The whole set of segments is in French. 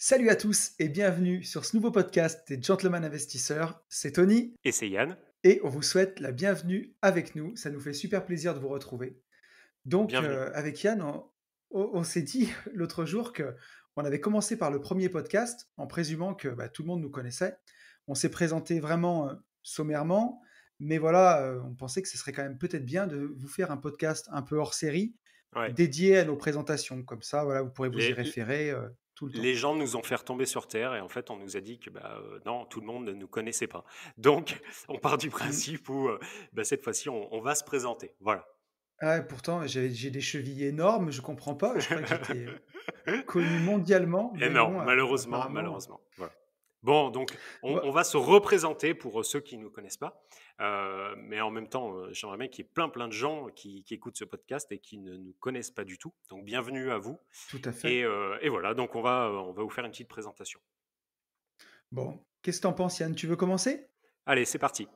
Salut à tous et bienvenue sur ce nouveau podcast des Gentlemen Investisseurs. C'est Tony Et c'est Yann. et on vous souhaite la bienvenue avec nous. Ça nous fait super plaisir de vous retrouver. Donc, Bienvenue. avec Yann, on s'est dit l'autre jour que on avait commencé par le premier podcast en présumant que tout le monde nous connaissait. On s'est présenté vraiment sommairement, mais voilà, on pensait que ce serait quand même peut-être bien de vous faire un podcast un peu hors série Ouais. dédié à nos présentations. Comme ça, voilà, vous pourrez vous y Les, référer tout le temps. les gens nous ont fait retomber sur terre et en fait, on nous a dit que non, tout le monde ne nous connaissait pas. Donc, on part du Mm. principe où cette fois-ci, on va se présenter. Voilà. Ah ouais, pourtant, j'ai des chevilles énormes, je comprends pas. Je croyais que j'étais connu mondialement, Et mais non, bon, malheureusement, apparemment. malheureusement. Voilà. Bon, donc, on Bah, va se représenter pour ceux qui ne nous connaissent pas. Mais en même temps, j'aimerais bien qu'il y ait plein de gens qui écoutent ce podcast et qui ne nous connaissent pas du tout. Donc, bienvenue à vous. tout à fait. Et voilà, donc on va vous faire une petite présentation. Bon, qu'est-ce que t'en penses, Yann? Tu veux commencer? Allez, c'est parti.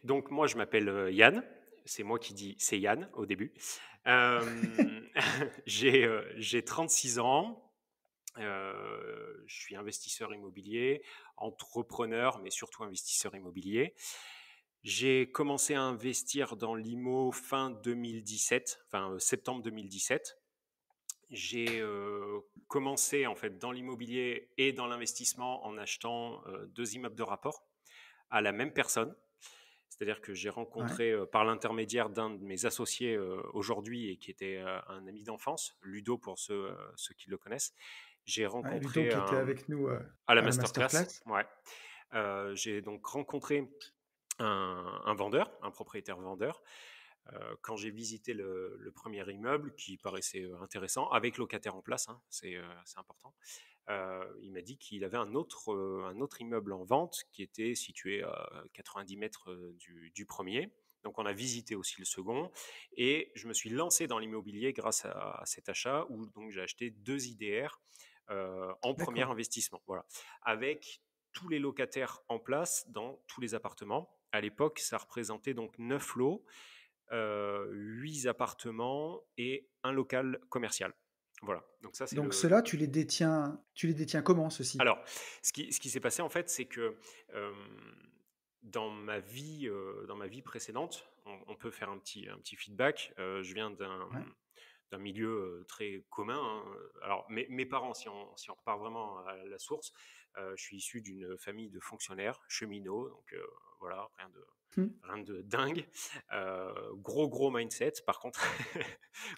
Donc moi, je m'appelle Yann. C'est moi qui dis c'est Yann au début. Euh, j'ai 36 ans. Je suis investisseur immobilier, entrepreneur, mais surtout investisseur immobilier. J'ai commencé à investir dans l'IMO fin 2017, enfin septembre 2017. J'ai commencé en fait dans l'immobilier et dans l'investissement en achetant deux immeubles de rapport à la même personne. C'est-à-dire que j'ai Ouais. rencontré par l'intermédiaire d'un de mes associés aujourd'hui et qui était un ami d'enfance, Ludo pour ceux qui le connaissent, j'ai Ouais, Ludo rencontré qui était avec nous à la à la masterclass. masterclass. Ouais. J'ai donc rencontré un vendeur, un propriétaire vendeur, quand j'ai visité le premier immeuble qui paraissait intéressant, avec locataire en place, hein, c'est important. Il m'a dit qu'il avait un autre immeuble en vente qui était situé à 90 mètres du premier. Donc on a visité aussi le second et je me suis lancé dans l'immobilier grâce à cet achat où donc j'ai acheté deux IDR en premier D'accord. investissement. Voilà, avec tous les locataires en place dans tous les appartements. À l'époque, ça représentait donc 9 lots, 8 appartements et un local commercial. Voilà, donc ça c'est Donc le, ceux-là, tu les détiens comment, ceux-ci? alors, ce qui s'est passé en fait, c'est que dans ma vie précédente, on peut faire un petit feedback. Je viens Ouais. d'un milieu très commun, hein. Alors, mes parents, si on repart vraiment à la source, je suis issu d'une famille de fonctionnaires, cheminots, donc voilà, Hmm. rien de dingue. Gros mindset, par contre,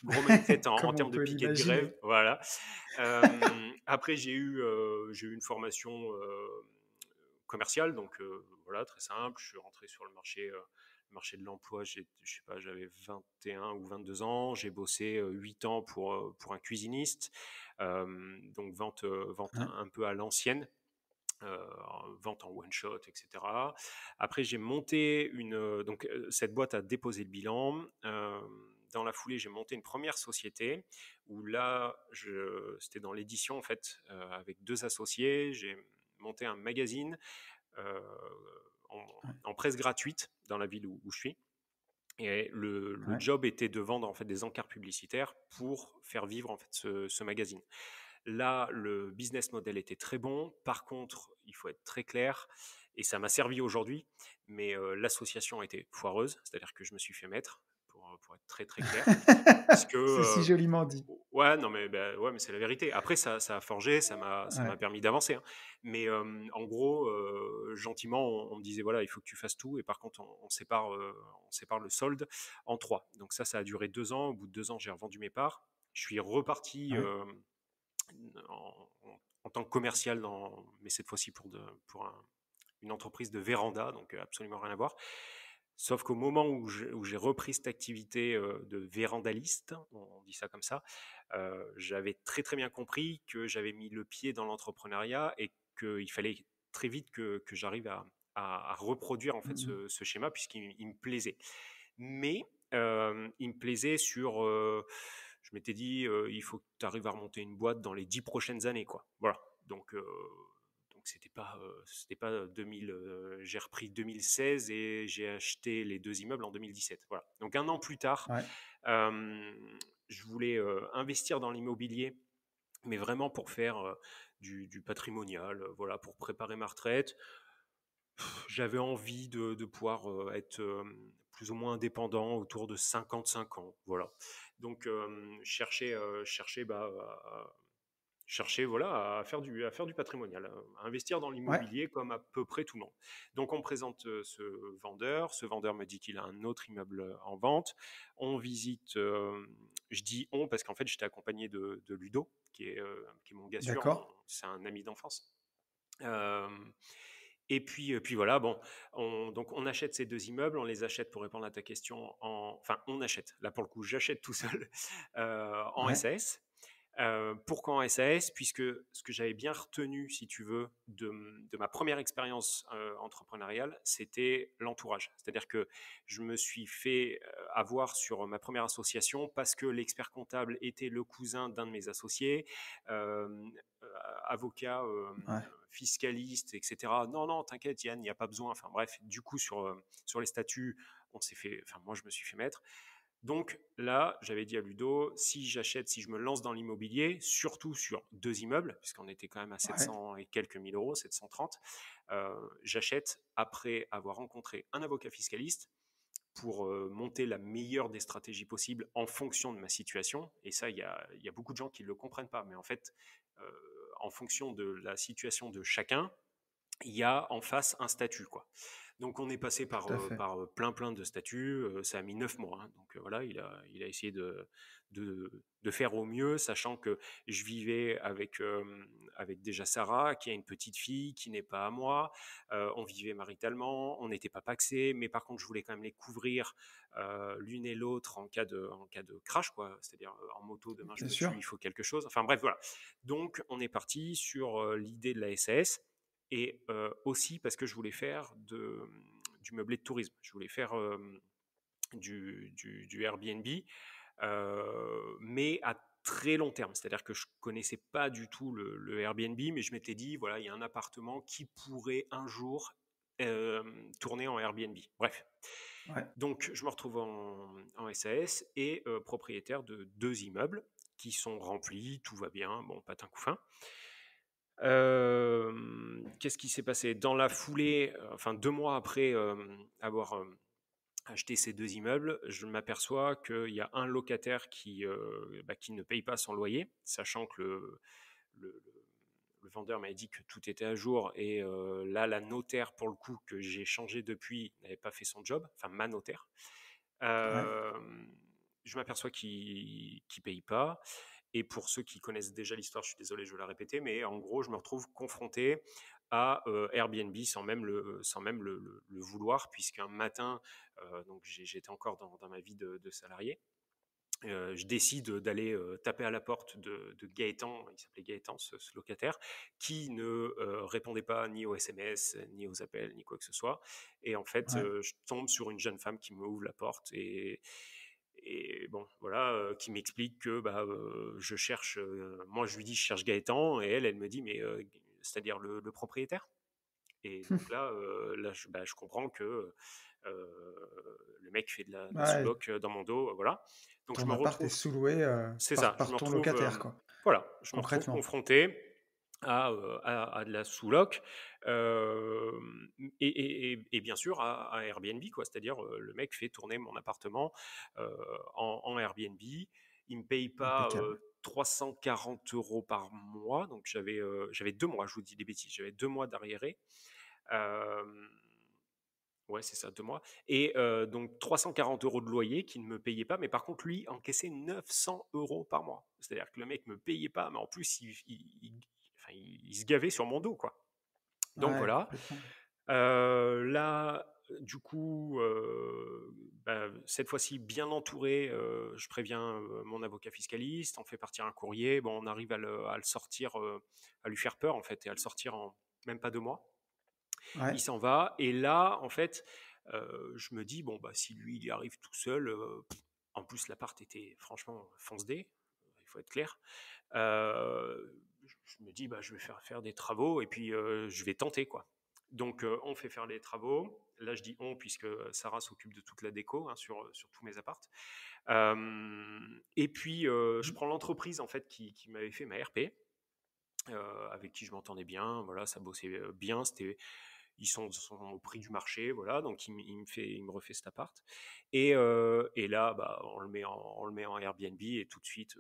gros mindset en Comme on termes de peut piquet de grève, l'imaginer. voilà. Après, j'ai eu une formation commerciale, donc voilà, très simple. Je suis rentré sur le marché de l'emploi, je sais pas, j'avais 21 ou 22 ans. J'ai bossé 8 ans pour un cuisiniste, donc vente Ouais. un peu à l'ancienne. euh, Vente en one shot, etc. Après, j'ai monté donc cette boîte a déposé le bilan. Dans la foulée, j'ai monté une première société où là, c'était dans l'édition en fait, avec deux associés. J'ai monté un magazine euh, en, Ouais. en presse gratuite dans la ville où je suis. Et le Ouais. job était de vendre en fait des encarts publicitaires pour faire vivre en fait ce magazine. Là, le business model était très bon. Par contre, il faut être très clair, et ça m'a servi aujourd'hui, mais l'association a été foireuse, c'est-à-dire que je me suis fait mettre, pour être très très clair, puisque C'est si joliment dit. ouais, non mais ouais, mais c'est la vérité. Après, ça a forgé, ça m'a Ouais. permis d'avancer, hein. Mais en gros, gentiment, on me disait voilà, il faut que tu fasses tout, et par contre, on sépare le solde en trois. Donc ça a duré 2 ans. Au bout de 2 ans, j'ai revendu mes parts. Je suis reparti Ouais. en tant que commercial, mais cette fois-ci pour une entreprise de véranda, donc absolument rien à voir. Sauf qu'au moment où j'ai repris cette activité de vérandaliste, on dit ça comme ça, j'avais très très bien compris que j'avais mis le pied dans l'entrepreneuriat et qu'il fallait très vite que j'arrive à reproduire en fait Mhm. ce schéma puisqu'il me plaisait. Mais il me plaisait je m'étais dit, il faut que tu arrives à remonter une boîte dans les 10 prochaines années, quoi. Voilà. Donc c'était pas 2000. J'ai repris 2016 et j'ai acheté les deux immeubles en 2017. Voilà. Donc un an plus tard, Ouais. euh, je voulais investir dans l'immobilier, mais vraiment pour faire du patrimonial, voilà, pour préparer ma retraite. J'avais envie de pouvoir être plus ou moins indépendant autour de 55 ans. Voilà. Donc, chercher voilà, à faire du patrimonial, à investir dans Ouais, l'immobilier comme à peu près tout le monde. Donc, on me présente ce vendeur me dit qu'il a un autre immeuble en vente. On visite, je dis on parce qu'en fait, j'étais accompagné de Ludo, qui est mon gars sûr, d'accord, c'est un ami d'enfance. Euh, et puis voilà, bon, donc on achète ces deux immeubles, on les achète pour répondre à ta question enfin on achète, là pour le coup j'achète tout seul en ouais, SAS. Pourquoi en SAS? Puisque ce que j'avais bien retenu, si tu veux, de ma première expérience entrepreneuriale, c'était l'entourage. C'est-à-dire que je me suis fait avoir sur ma première association parce que l'expert comptable était le cousin d'un de mes associés, euh, avocat, ouais, fiscaliste, etc. Non, non, t'inquiète, Yann, il n'y a pas besoin. Enfin bref, du coup, sur les statuts, moi, je me suis fait mettre. Donc là, j'avais dit à Ludo, si je me lance dans l'immobilier, surtout sur deux immeubles, puisqu'on était quand même à ouais, 700 et quelques mille euros, 730, j'achète après avoir rencontré un avocat fiscaliste pour monter la meilleure des stratégies possibles en fonction de ma situation. Et ça, il y a beaucoup de gens qui ne le comprennent pas. Mais en fait, euh, en fonction de la situation de chacun, il y a en face un statut, quoi. Donc on est passé tout à fait. par plein de statuts, ça a mis 9 mois, hein. Donc voilà, il a essayé de faire au mieux, sachant que je vivais avec déjà Sarah, qui a une petite fille qui n'est pas à moi. On vivait maritalement, on n'était pas paxés, mais par contre je voulais quand même les couvrir l'une et l'autre en cas de crash, quoi. C'est-à-dire en moto, demain je Bien me sûr, tue, il faut quelque chose. Enfin bref, voilà. Donc on est parti sur l'idée de la SAS et aussi parce que je voulais faire du meublé de tourisme. Je voulais faire du Airbnb, mais à très long terme. C'est-à-dire que je connaissais pas du tout le Airbnb, mais je m'étais dit, voilà, il y a un appartement qui pourrait un jour tourner en Airbnb. Bref. ouais, Donc, je me retrouve en SAS et propriétaire de deux immeubles qui sont remplis, tout va bien, bon, patin couffin. Qu'est-ce qui s'est passé? Dans la foulée, enfin 2 mois après, avoir, acheté ces 2 immeubles, je m'aperçois qu'il y a un locataire qui ne paye pas son loyer, sachant que le le vendeur m'avait dit que tout était à jour et là, la notaire, pour le coup, que j'ai changé depuis, n'avait pas fait son job, enfin ma notaire. ouais, Je m'aperçois qu'il ne paye pas. Et pour ceux qui connaissent déjà l'histoire, je suis désolé, je vais la répéter, mais en gros, je me retrouve confronté à Airbnb sans même le vouloir, puisqu'un matin, donc j'étais encore dans ma vie de salarié, je décide d'aller taper à la porte de Gaëtan, il s'appelait Gaëtan, ce locataire, qui ne répondait pas ni aux SMS, ni aux appels, ni quoi que ce soit. Et en fait, ouais, je tombe sur une jeune femme qui me ouvre la porte et bon, voilà, qui m'explique que je cherche, moi je lui dis je cherche Gaëtan, et elle me dit mais c'est-à-dire le propriétaire. Et donc là je comprends que le mec fait de la ouais. sous-loc dans mon dos, voilà. Donc je Ton me appart est retrouve, sous-loué c'est par, ça, je par me ton retrouve, locataire, quoi, voilà, je me retrouve concrètement. confronté à de la sous-loc, euh, et bien sûr à Airbnb, quoi. C'est-à-dire le mec fait tourner mon appartement en Airbnb. Il me paye pas Impeccable. 340 euros par mois, donc j'avais 2 mois, je vous dis des bêtises, j'avais 2 mois d'arriéré. Euh, Ouais, c'est ça, 2 mois. Et donc 340 euros de loyer qu'il ne me payait pas, mais par contre, lui encaissait 900 euros par mois. C'est-à-dire que le mec me payait pas, mais en plus, enfin, il se gavait sur mon dos, quoi. Donc Ouais, voilà. complètement. Là, du coup, cette fois-ci, bien entouré, je préviens mon avocat fiscaliste, on fait partir un courrier, bon, on arrive à le sortir, à lui faire peur, en fait, et à le sortir en même pas 2 mois. Il Ouais, s'en va. Et là, en fait, je me dis, bon, bah, si lui, il y arrive tout seul, en plus, l'appart était franchement fonce-dé, il faut être clair. Je me dis, bah, je vais faire des travaux et puis je vais tenter, quoi. Donc, on fait faire les travaux. Là, je dis on, puisque Sarah s'occupe de toute la déco, hein, sur tous mes apparts. Et puis, je prends l'entreprise en fait qui m'avait fait ma RP. avec qui je m'entendais bien. Voilà, ça bossait bien. Sont au prix du marché, voilà. Donc il me refait cet appart. Et là, bah, on le met en Airbnb et tout de suite,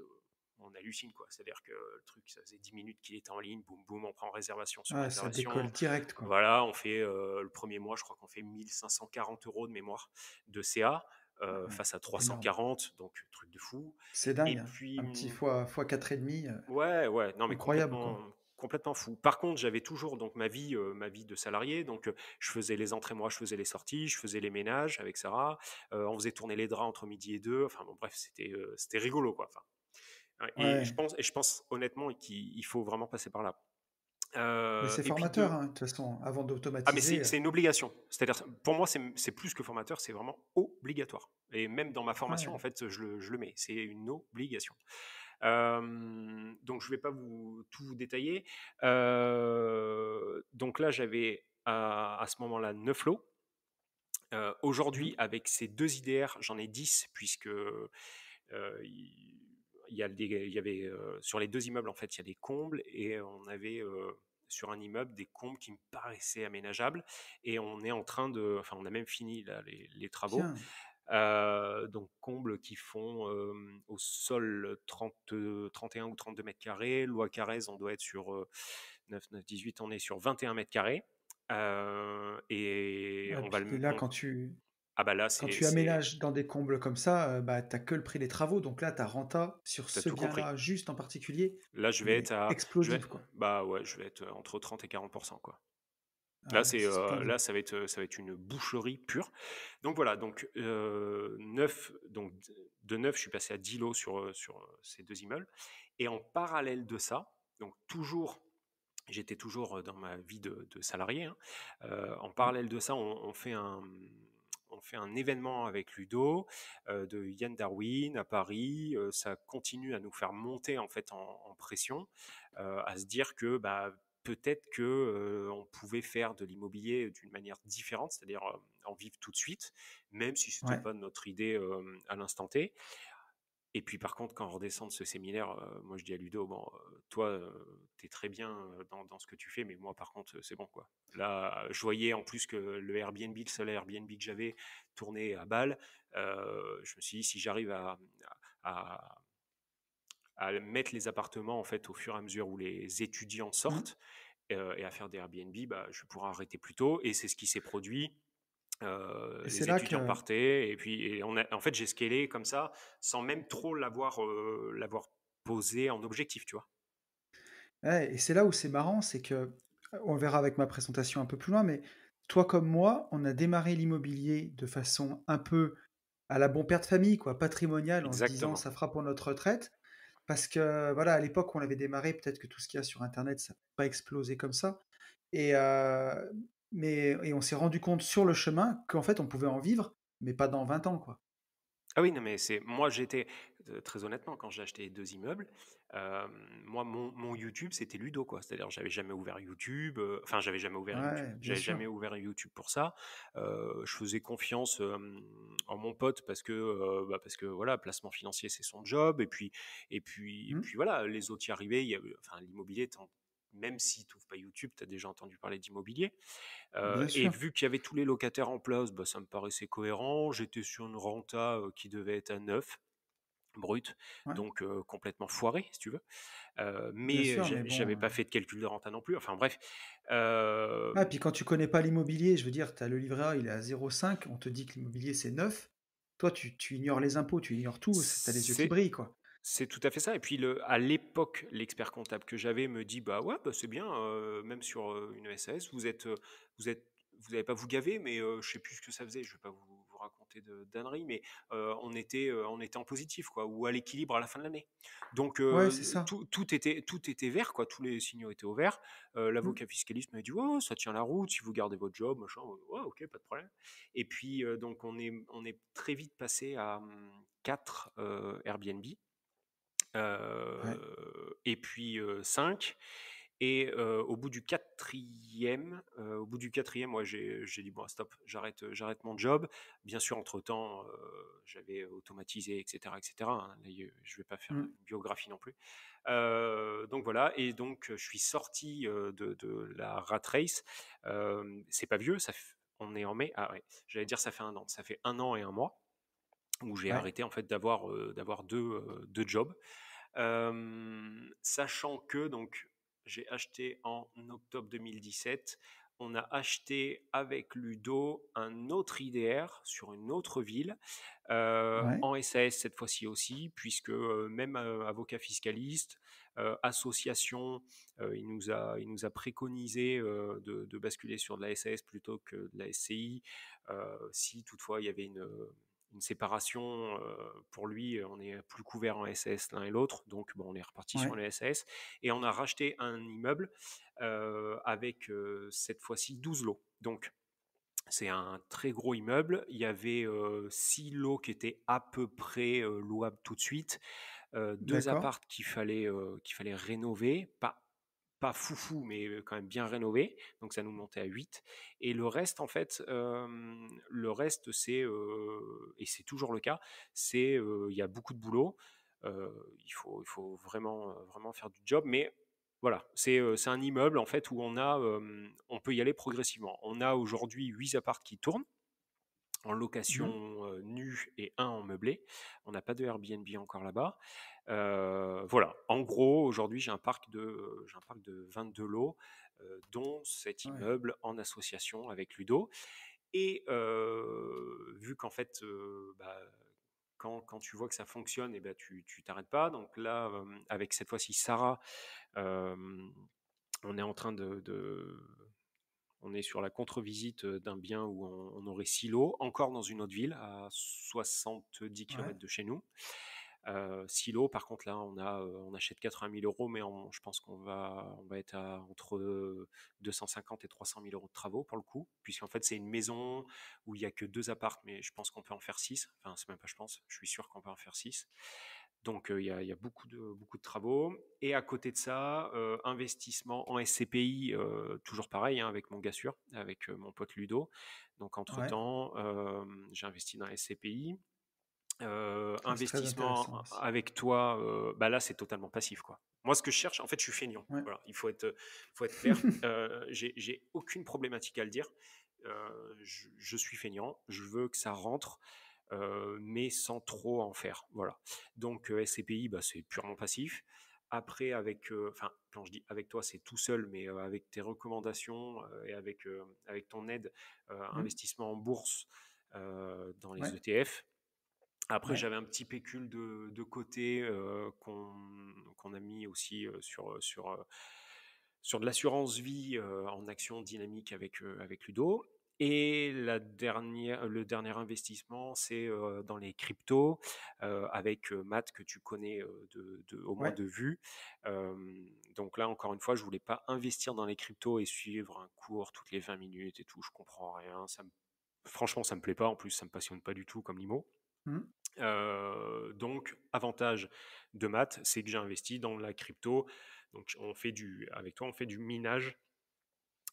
on hallucine quoi. C'est-à-dire que le truc, ça faisait 10 minutes qu'il était en ligne, boum boum, on prend réservation sur Ouais, ça réservation. décolle direct, quoi. Voilà, on fait le premier mois, je crois qu'on fait 1 540 € de mémoire de CA. Ouais, Face à énorme. 340, donc truc de fou. C'est Et dingue, hein. puis, Un petit fois 4,5, ouais, ouais, non, mais incroyable, quoi. complètement fou. Par contre, j'avais toujours donc ma vie de salarié. Donc, je faisais les entrées, moi, je faisais les sorties, je faisais les ménages avec Sarah. On faisait tourner les draps entre midi et deux. Enfin, bon, bref, c'était rigolo, quoi. Enfin, ouais, Ouais, et je pense honnêtement qu'il faut vraiment passer par là. mais c'est Et puis formateur, hein, de toute façon, avant ah, mais d'automatiser, c'est une obligation. C'est-à-dire, pour moi, c'est plus que formateur, c'est vraiment obligatoire. Et même dans ma formation, en ouais. fait, je le mets. C'est une obligation. Donc je vais pas tout vous détailler. Donc là, j'avais à ce moment-là 9 lots. Mmh. Aujourd'hui, avec ces 2 IDR, j'en ai 10 puisque il y avait sur les 2 immeubles, en fait, il y a des combles et on avait sur un immeuble des combles qui me paraissaient aménageables et on est en train de, enfin, on a même fini là, les travaux. Bien. Donc combles qui font au sol 31 ou 32 mètres carrés. Loi Carrez, on doit être sur 9, 9, 18, on est sur 21 mètres carrés. Et Ouais, on va puis là, ah bah là, quand tu aménages dans des combles comme ça, bah, tu que le prix des travaux, donc là, ta renta sur t'as ce tout compris. bien-là, juste en particulier, Là, je vais être mais à, explosive, quoi. bah ouais, je vais être entre 30 et 40%, quoi. Ah ouais, c'est Là, splendide. ça va être une boucherie pure. Donc voilà, donc 9, donc de 9, je suis passé à 10 lots sur ces 2 immeubles. Et en parallèle de ça, donc toujours, j'étais toujours dans ma vie de salarié, hein. En Mmh. parallèle de ça, on fait un événement avec Ludo, de Yann Darwin à Paris. Ça continue à nous faire monter en fait en pression, à se dire que bah, peut-être que on pouvait faire de l'immobilier d'une manière différente, c'est-à-dire en vivre tout de suite, même si c'était Ouais. pas notre idée à l'instant T. Et puis par contre, quand on redescend de ce séminaire, moi je dis à Ludo, bon, toi, t'es très bien dans ce que tu fais, mais moi par contre, c'est bon quoi. Là, je voyais en plus que le Airbnb, le seul Airbnb que j'avais, tournait à balle. Je me suis dit, si j'arrive à, à mettre les appartements en fait au fur et à mesure où les étudiants Mmh. sortent et à faire des Airbnb, bah, je pourrais arrêter plus tôt. Et c'est ce qui s'est produit. Et c'est Les là étudiants que partaient en fait j'ai scalé comme ça sans même trop l'avoir posé en objectif, tu vois. ouais, et c'est là où c'est marrant, c'est que, on verra avec ma présentation un peu plus loin, mais toi comme moi, on a démarré l'immobilier de façon un peu à la bon père de famille, quoi, patrimoniale, en se disant: Exactement. «Ça fera pour notre retraite». Parce que, voilà, à l'époque où on avait démarré, peut-être que tout ce qu'il y a sur internet, ça n'a pas explosé comme ça et on s'est rendu compte sur le chemin qu'en fait, on pouvait en vivre, mais pas dans 20 ans, quoi. Ah oui, non, mais c'est moi j'étais très honnêtement quand j'ai acheté les 2 immeubles, moi mon YouTube c'était Ludo quoi. C'est-à-dire j'avais jamais ouvert YouTube, enfin j'avais jamais ouvert YouTube. Ouais, bien J'avais sûr. jamais ouvert YouTube pour ça. Je faisais confiance, en mon pote parce que voilà, placement financier c'est son job et Mmh, puis voilà, les autres y arrivaient, il y avait enfin l'immobilier même si tu ouvres pas YouTube, tu as déjà entendu parler d'immobilier. bien Et sûr. vu qu'il y avait tous les locataires en place, bah, ça me paraissait cohérent. J'étais sur une renta qui devait être à 9 brut, Ouais, donc complètement foiré, si tu veux. bien Mais sûr, mais bon, j'avais pas fait de calcul de renta non plus. Enfin bref. ah, puis quand tu connais pas l'immobilier, je veux dire, tu as le livret A, il est à 0,5, on te dit que l'immobilier, c'est 9. Toi, tu ignores les impôts, tu ignores tout, tu as les yeux qui C'est brillent, quoi. C'est tout à fait ça. Et puis à l'époque, l'expert comptable que j'avais me dit bah ouais, bah c'est bien, même sur une SAS, vous êtes, vous n'allez pas vous gaver, mais je sais plus ce que ça faisait. Je vais pas vous raconter de d'âneries, mais on était en positif quoi, ou à l'équilibre à la fin de l'année. Donc Ouais, c'est ça. tout était vert quoi, tous les signaux étaient au vert. Mmh. L'avocat fiscaliste m'a dit ouais, ça tient la route si vous gardez votre job, machin. Ouais, ok, pas de problème. Et puis donc on est très vite passé à 4 Airbnb Ouais. et puis 5. Et au bout du quatrième, ouais, j'ai dit bon, stop, j'arrête mon job. Bien sûr, entre-temps, j'avais automatisé, etc., etc., hein. Là, je vais pas faire Mmh. une biographie non plus. Donc voilà, et donc je suis sorti de la rat race. C'est pas vieux, on est en mai. Ah ouais, j'allais dire ça fait un an. Ça fait un an et un mois où j'ai Ouais, arrêté en fait d'avoir deux jobs. Sachant que donc j'ai acheté en octobre 2017, on a acheté avec Ludo un autre IDR sur une autre ville, ouais, en SAS cette fois-ci aussi, puisque même avocat fiscaliste, association, il nous a préconisé de basculer sur de la SAS plutôt que de la SCI, si toutefois il y avait une séparation. Pour lui, on n'est plus couvert en SAS l'un et l'autre, donc bon, on est reparti sur ouais, les SAS, et on a racheté un immeuble avec cette fois-ci 12 lots. Donc c'est un très gros immeuble. Il y avait 6 lots qui étaient à peu près louables tout de suite. Deux d'accord. appartes qu'il fallait rénover, pas foufou, mais quand même bien rénové. Donc ça nous montait à 8. Et le reste, en fait, c'est, et c'est toujours le cas, il y a beaucoup de boulot. Il faut vraiment, vraiment faire du job. Mais voilà, c'est un immeuble, en fait, où on peut y aller progressivement. On a aujourd'hui 8 appartes qui tournent en Mmh. location nue et un en meublé. On n'a pas de Airbnb encore là-bas. Voilà, en gros, aujourd'hui, j'ai un parc de 22 lots, dont cet Ouais, immeuble en association avec Ludo. Et vu qu'en fait, quand tu vois que ça fonctionne, et ben, tu t'arrêtes pas. Donc là, avec cette fois-ci Sarah, euh, on est en train on est sur la contre-visite d'un bien où on aurait 6 lots, encore dans une autre ville, à 70 ouais, km de chez nous. Silo, par contre, là, on achète 80 000 euros, mais je pense qu'on va être entre 250 et 300 000 euros de travaux pour le coup, puisqu'en fait, c'est une maison où il n'y a que deux appartes, mais je pense qu'on peut en faire 6. Enfin, c'est même pas, je pense, je suis sûr qu'on peut en faire 6. Donc, il y a beaucoup de travaux. Et à côté de ça, investissement en SCPI, toujours pareil, hein, avec mon gars sûr, avec mon pote Ludo. Donc, ouais. entre-temps, j'ai investi dans la SCPI. Ah, c'est très intéressant Investissement aussi. avec toi, bah là, c'est totalement passif, quoi. Moi, ce que je cherche, en fait, je suis feignant. Ouais. Voilà, il faut être clair. J'ai aucune problématique à le dire. Je suis feignant. Je veux que ça rentre, mais sans trop en faire. Voilà. Donc, SCPI, bah, c'est purement passif. Après, enfin, quand je dis avec toi, c'est tout seul, mais avec tes recommandations et avec ton aide, Mmh. investissement en bourse dans les Ouais, ETF. Après, ouais, j'avais un petit pécule de côté qu'on a mis aussi sur de l'assurance vie en action dynamique avec Ludo. Et le dernier investissement, c'est dans les cryptos avec Matt, que tu connais au moins ouais. de vue. Donc là, encore une fois, je voulais pas investir dans les cryptos et suivre un cours toutes les 20 minutes et tout. Je comprends rien. Franchement, ça me plaît pas. En plus, ça me passionne pas du tout comme l'IMO. Mmh. Donc, avantage de maths, c'est que j'ai investi dans la crypto. Donc, avec toi, on fait du minage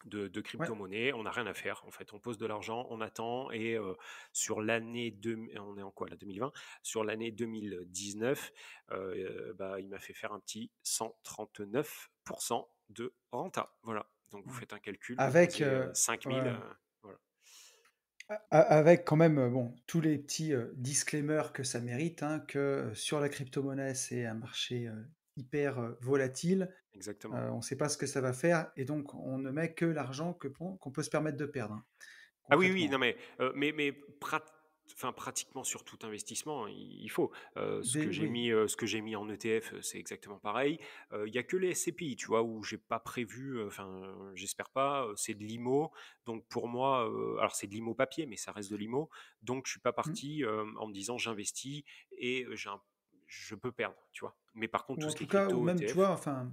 de Ouais, crypto-monnaie. On n'a rien à faire. En fait, on pose de l'argent, on attend. Et on est en quoi là, 2020? Sur l'année 2019, bah, il m'a fait faire un petit 139% de renta. Voilà. Donc, vous ouais. faites un calcul, vous Avec, posez 5000. ouais, Voilà. avec quand même, bon, tous les petits, disclaimers que ça mérite, hein, que, sur la crypto-monnaie, c'est un marché, hyper, volatile. Exactement. On ne sait pas ce que ça va faire et donc on ne met que l'argent qu'on peut se permettre de perdre, hein, Ah oui, oui, concrètement. non, mais enfin, pratiquement sur tout investissement, il faut. Ce que Des j'ai Oui. mis, ce que j'ai mis en ETF, c'est exactement pareil. Il y a que les SCPI, tu vois, où j'ai pas prévu, enfin, j'espère pas, c'est de l'IMO. Donc pour moi, alors c'est de l'IMO papier, mais ça reste de l'IMO. Donc je suis pas Mmh. parti en me disant j'investis et je peux perdre, tu vois. Mais par contre, Ou tout en ce qui tout est cas, ou crypto, même, tu ETF, vois, enfin,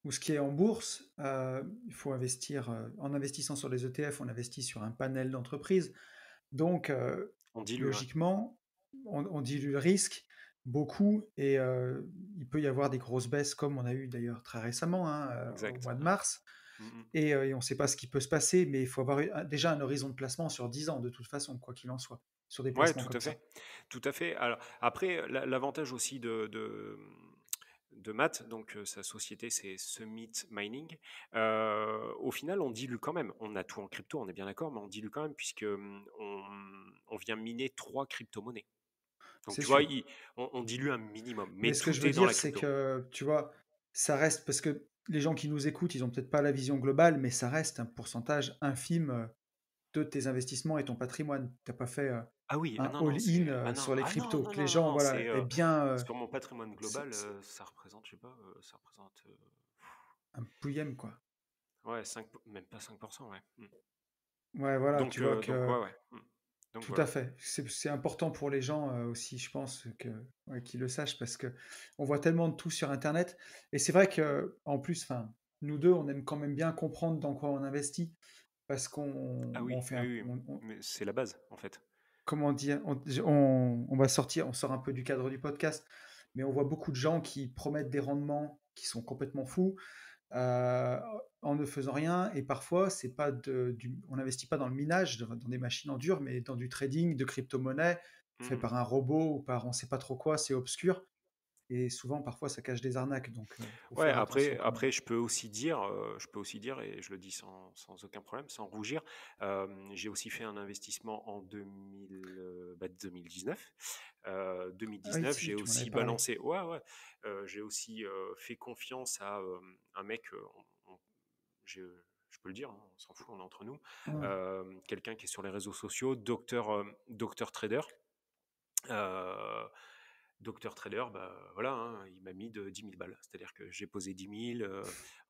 ou ce qui est en bourse, il faut investir, en investissant sur les ETF, on investit sur un panel d'entreprises. Donc, on dilue, ouais. logiquement, on dilue le risque. beaucoup et il peut y avoir des grosses baisses comme on a eu d'ailleurs très récemment, hein, au Exact, mois de ouais. mars Mmh. et on ne sait pas ce qui peut se passer, mais il faut avoir déjà un horizon de placement sur 10 ans de toute façon, quoi qu'il en soit, sur des Ouais, placements tout comme à ça. fait, tout à fait. Alors après, l'avantage aussi de Matt, donc sa société, c'est Summit Mining. Au final, on dilue quand même. On a tout en crypto, on est bien d'accord, mais on dilue quand même puisque on vient miner 3 crypto-monnaies. Donc C'est tu vois, sûr. on dilue un minimum, mais Mais ce que je tout veux est dans dire, la c'est crypto. que, tu vois, ça reste parce que les gens qui nous écoutent, ils ont peut-être pas la vision globale, mais ça reste un pourcentage infime, de tes investissements et ton patrimoine. Tu as pas fait, Ah oui, ah un non, non, all-in, c'est ah non, sur les ah non, cryptos. non, Que les non, non, gens, non, voilà, c'est aient bien, sur mon patrimoine global, c'est ça représente, je sais pas, ça représente un pouillème, quoi. ouais, même pas 5%, ouais. Ouais, voilà, tu vois Donc que ouais, ouais. Donc tout à voilà. fait. C'est important pour les gens, aussi, je pense que ouais, qu'ils le sachent parce que on voit tellement de tout sur internet et c'est vrai que en plus, enfin, nous 2 on aime quand même bien comprendre dans quoi on investit parce Ah on oui, fait oui, un oui, mais c'est la base, en fait. comment dire? On sort un peu du cadre du podcast, mais on voit beaucoup de gens qui promettent des rendements qui sont complètement fous, heu, en ne faisant rien et parfois c'est pas on n'investit pas dans le minage, dans des machines en dur, mais dans du trading de crypto-monnaie fait Mmh. par un robot ou par on sait pas trop quoi, c'est obscur et souvent parfois ça cache des arnaques donc faut Ouais, faire attention quand même. après je peux aussi dire et je le dis sans aucun problème, sans rougir, j'ai aussi fait un investissement en 2019. Ah oui, 2019, si, j'ai tu m'en avais aussi parlé. balancé ouais, ouais, j'ai aussi, fait confiance à, un mec, on je peux le dire, hein, on s'en fout, on est entre nous, Mmh. quelqu'un qui est sur les réseaux sociaux, docteur trader. Heu, Docteur Trader, bah, voilà, hein, il m'a mis de 10 000 balles. C'est-à-dire que j'ai posé 10 000,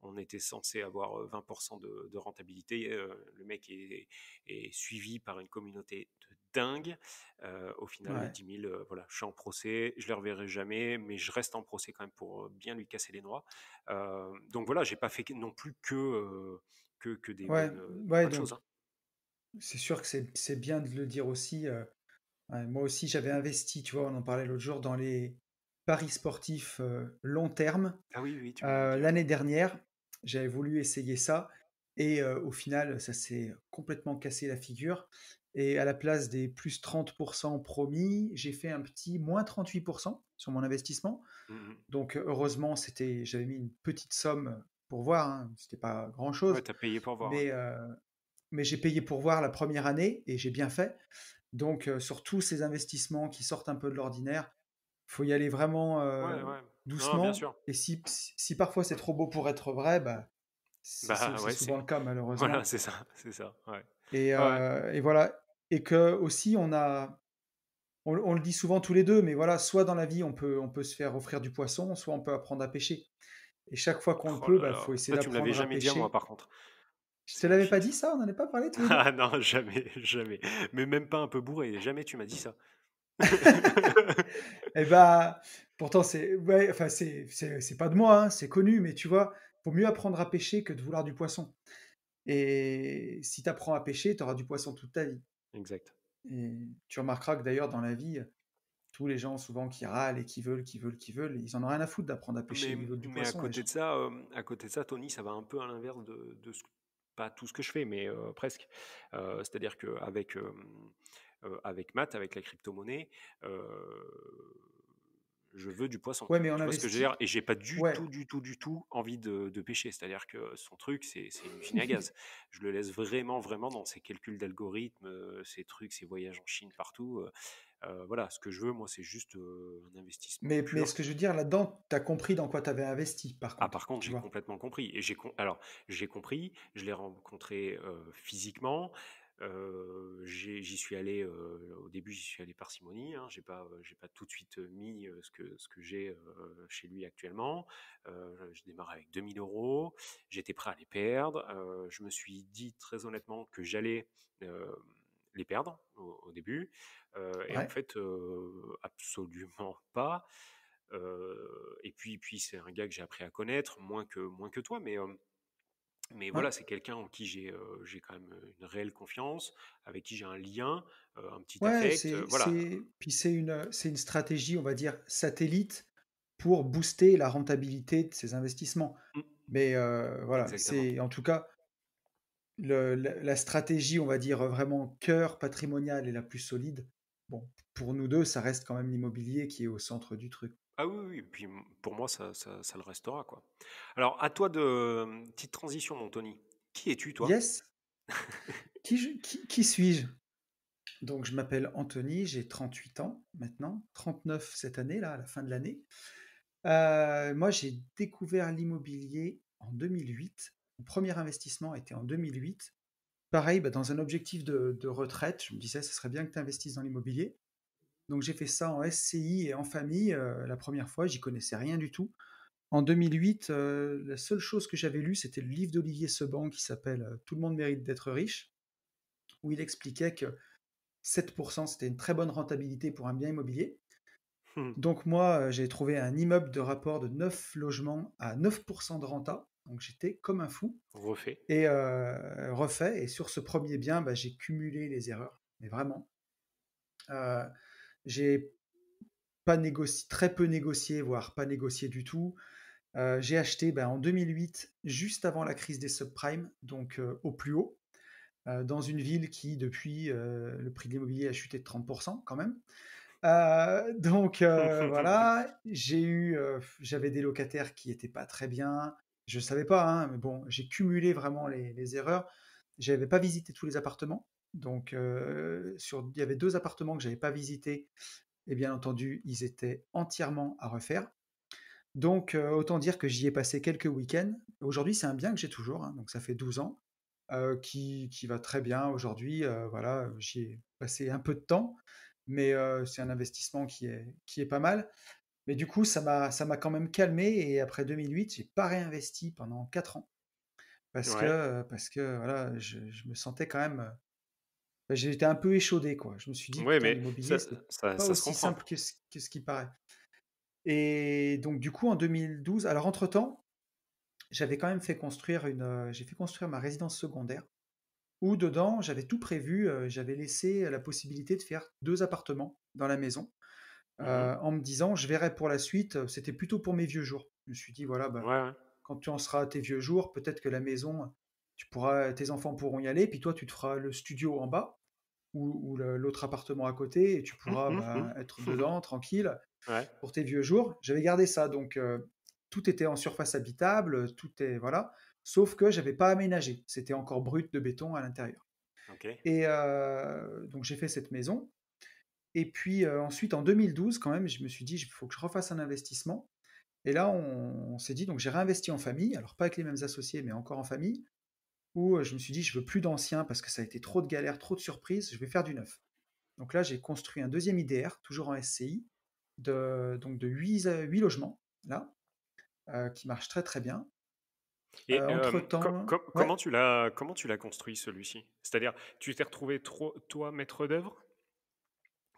on était censé avoir 20% de rentabilité. Le mec est suivi par une communauté de dingue. Au final, les Ouais. 10 000, voilà, je suis en procès, je ne les reverrai jamais, mais je reste en procès quand même pour bien lui casser les noix. Donc voilà, j'ai pas fait non plus que Ouais, des ouais, bonnes donc choses, hein. c'est sûr que c'est bien de le dire aussi, ouais, moi aussi, j'avais investi, tu vois, on en parlait l'autre jour, dans les paris sportifs long terme. Ah oui, oui, tu m'avais dit, ouais. L'année dernière, j'avais voulu essayer ça et au final, ça s'est complètement cassé la figure. Et à la place des plus 30% promis, j'ai fait un petit moins 38% sur mon investissement. Mhm. Donc heureusement, j'avais mis une petite somme pour voir, hein, c'était pas Ouais, grand-chose, t'as payé pour voir, ouais. mais, euh, mais j'ai payé pour voir la première année et j'ai bien fait. Donc, sur tous ces investissements qui sortent un peu de l'ordinaire, faut y aller vraiment Ouais, ouais. Non, bien doucement. sûr. Et si parfois c'est trop beau pour être vrai, bah, Bah, c'est ouais, souvent le cas voilà, malheureusement. c'est ça, ouais. Ouais, ouais. Et voilà. Et que aussi on le dit souvent tous les deux, mais voilà, soit dans la vie on peut se faire offrir du poisson, soit on peut apprendre à pêcher. Et chaque fois qu'on le Oh peut, là bah, faut là. essayer Ça, tu me l'avais d'apprendre à jamais dit à moi, pêcher. par contre. Je te C'est l'avais pas magnifique, dit ça. ça? On n'en a pas parlé tous les deux? Ah non, jamais, jamais. Mais même pas un peu bourré. Jamais tu m'as dit ça. Et bah, pourtant c'est ouais, enfin c'est pas de moi, hein, c'est connu, mais tu vois, faut mieux apprendre à pêcher que de vouloir du poisson. Et si tu apprends à pêcher, tu auras du poisson toute ta vie. Exact. Et tu remarqueras que d'ailleurs dans la vie, tous les gens souvent qui râlent et qui veulent, ils en ont rien à foutre d'apprendre à pêcher, ils veulent du Mais poisson les gens. à côté de ça, Tony, ça va un peu à l'inverse pas tout ce que je fais, mais presque. C'est-à-dire qu'avec avec Matt, avec la crypto-monnaie, je veux du poisson. Ouais, mais on Tu vois ce que je veux dire? investit Et j'ai pas du ouais, tout, du tout, du tout envie de pêcher. C'est-à-dire que son truc, c'est une usine à gaz. Je le laisse vraiment, vraiment dans ses calculs d'algorithmes, ses trucs, ses voyages en Chine partout. Voilà, ce que je veux, moi, c'est juste un investissement mais pur. ce que je veux dire là-dedans, tu as compris dans quoi tu avais investi par Ah, par contre, contre, tu j'ai vois? complètement compris et j'ai compris, je l'ai rencontré, physiquement, j'y suis allé, au début, j'y suis allé parcimonie, hein, j'ai pas tout de suite, mis, ce que j'ai, chez lui actuellement. Je démarrais avec 2 000 €, j'étais prêt à les perdre, je me suis dit très honnêtement que j'allais, hem, les perdre au début, et en Ouais. fait, absolument pas. Et puis c'est un gars que j'ai appris à connaître, moins que toi, mais Mais Ouais. voilà, c'est quelqu'un en qui j'ai quand même une réelle confiance, avec qui j'ai un lien, un petit Ouais, affect, voilà. puis c'est une stratégie, on va dire, satellite pour booster la rentabilité de ces investissements. Mmh, Mais voilà, exactement. c'est en tout cas la stratégie, on va dire, vraiment cœur patrimonial et la plus solide. Bon, pour nous 2 ça reste quand même l'immobilier qui est au centre du truc. Ah oui, oui, et puis, pour moi, ça le restera, quoi. Alors à toi de, petite transition, mon Tony. Qui es-tu, toi? Yes, qui suis-je? Donc je m'appelle Anthony, j'ai 38 ans maintenant, 39 cette année là, à la fin de l'année. Moi j'ai découvert l'immobilier en 2008. Mon premier investissement était en 2008. Pareil, bah, dans un objectif de retraite, je me disais: «Ce serait bien que tu investisses dans l'immobilier». Donc j'ai fait ça en SCI et en famille, la première fois, j'y connaissais rien du tout. En 2008, la seule chose que j'avais lue, c'était le livre d'Olivier Seban qui s'appelle, «Tout le monde mérite d'être riche», où il expliquait que 7 c'était une très bonne rentabilité pour un bien immobilier. Mmh. Donc moi, j'ai trouvé un immeuble de rapport de 9 logements à 9 de renta, donc j'étais comme un fou Refait. et refait et sur ce premier bien, bah, j'ai cumulé les erreurs, mais vraiment. Heu, j'ai pas négocié très peu négocié, voire pas négocié du tout. J'ai acheté, bah, en 2008, juste avant la crise des subprimes, donc au plus haut, dans une ville qui depuis, le prix de l'immobilier a chuté de 30 quand même. Donc voilà, j'avais des locataires qui étaient pas très bien. Je savais pas, hein, mais bon, j'ai cumulé vraiment les erreurs. J'avais pas visité tous les appartements, donc il y avait 2 appartements que j'avais pas visités et bien entendu, ils étaient entièrement à refaire. Donc autant dire que j'y ai passé quelques week-ends. Aujourd'hui, c'est un bien que j'ai toujours, hein, donc ça fait 12 ans, qui va très bien aujourd'hui, voilà, j'y ai passé un peu de temps, mais c'est un investissement qui est pas mal. Mais du coup, ça m'a quand même calmé et après 2008, j'ai pas réinvesti pendant 4 ans Ouais. parce que voilà, je me sentais quand même, bah, j'étais un peu échaudé, quoi. Je me suis dit: Ouais, «Putain, mais l'immobilier, ça c'est ça pas ça se aussi comprend. simple que ce qui paraît». Et donc du coup, en 2012, alors entre-temps, j'avais quand même fait construire j'ai fait construire ma résidence secondaire où dedans, j'avais tout prévu, j'avais laissé la possibilité de faire 2 appartements dans la maison, Mmh. en me disant: «Je verrai pour la suite», c'était plutôt pour mes vieux jours. Je me suis dit: «Voilà, Ouais, bah, ouais. quand tu en seras à tes vieux jours, peut-être que la maison, tes enfants pourront y aller, puis toi, tu te feras le studio en bas ou l'autre appartement à côté et tu Mmh, pourras, mmh, bah, être mmh. dedans tranquille Ouais. pour tes vieux jours». J'avais gardé ça, donc tout était en surface habitable, tout est voilà, sauf que j'avais pas aménagé. C'était encore brut de béton à l'intérieur OK. et donc j'ai fait cette maison et puis, ensuite en 2012 quand même, je me suis dit: «Il faut que je refasse un investissement» et là on s'est dit donc j'ai réinvesti en famille, alors pas avec les mêmes associés, mais encore en famille, où, je me suis dit: «Je veux plus d'anciens parce que ça a été trop de galères, trop de surprises, je vais faire du neuf». Donc là, j'ai construit un deuxième IDR, toujours en SCI, de 8 logements, là, qui marche très, très bien. Et Entre-temps ouais, comment tu l'as construit, celui-ci? C'est-à-dire, tu t'es retrouvé toi, maître d'œuvre?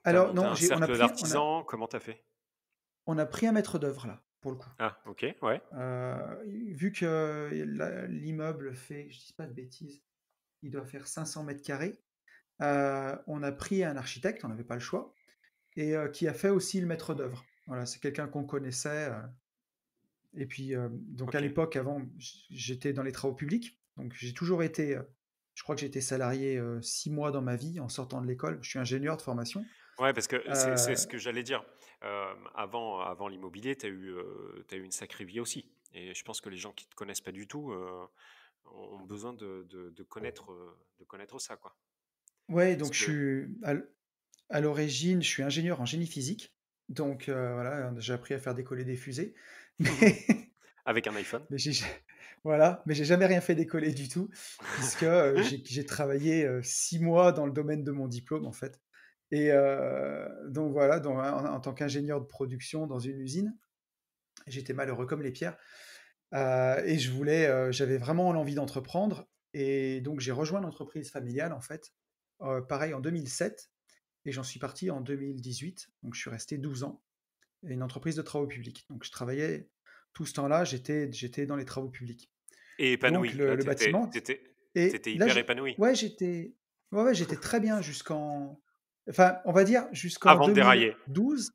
Tu as alors monté non, un j'ai cercle d'artisans? Comment tu as fait? on a pris un maître d'œuvre là, pour le coup. Ah, OK, ouais. Vu que l'immeuble fait, je dis pas de bêtises, il doit faire 500 carrés. On a pris un architecte, on n'avait pas le choix et qui a fait aussi le maître d'œuvre. Voilà, c'est quelqu'un qu'on connaissait, et puis, donc à OK. l'époque, avant, j'étais dans les travaux publics, donc j'ai toujours été, je crois que j'ai été salarié, 6 mois dans ma vie en sortant de l'école. Je suis ingénieur de formation. Ouais, parce que c'est Heu, ce que j'allais dire. Avant l'immobilier, tu eu une sacrée vie aussi, et je pense que les gens qui te connaissent pas du tout, ont besoin de connaître ça, quoi. ouais, Parce donc que à l'origine, je suis ingénieur en génie physique, donc voilà, j'ai appris à faire décoller des fusées, mais avec un iPhone. mais voilà, mais j'ai jamais rien fait décoller du tout puisque, j'ai travaillé, 6 mois dans le domaine de mon diplôme, en fait et donc voilà, en tant qu'ingénieur de production dans une usine, j'étais malheureux comme les pierres, et j'avais vraiment l'envie d'entreprendre et donc j'ai rejoint l'entreprise familiale, en fait, pareil en 2007 et j'en suis parti en 2018, donc je suis resté 12 ans et une entreprise de travaux publics. Donc je travaillais tout ce temps-là, j'étais dans les travaux publics. Et Donc épanoui, là, le bâtiment et t'étais là hyper j'ai épanoui? ouais, j'étais très bien jusqu'en enfin, on va dire jusqu'en Avant de dérailler? 2012.